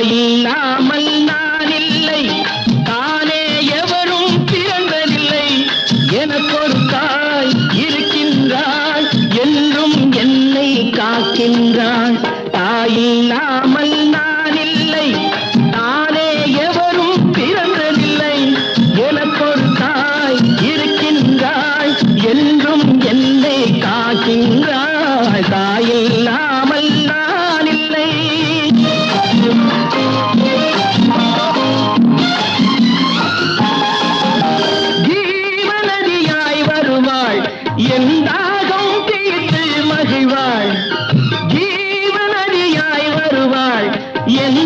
தாயில்லாமல் நான் இல்லை, தானே எவரும் பிறந்ததில்லை. எனக்கொரு தாய் இருக்கின்றாள், என்றும் என்னை காக்கின்றாள். தாயில்லாமல் நான் இல்லை, தானே எவரும் பிறந்ததில்லை. எனக்கொரு தாய் இருக்கின்றாள், என்றும் என்னை காக்கின்றாள். தாயில்லாமல் நான் இல்லை. ஜீவநதியாய் வருவாள், என் தாகம் தீர்த்து மகிழ்வாள். ஜீவநதியாய் வருவாள், என்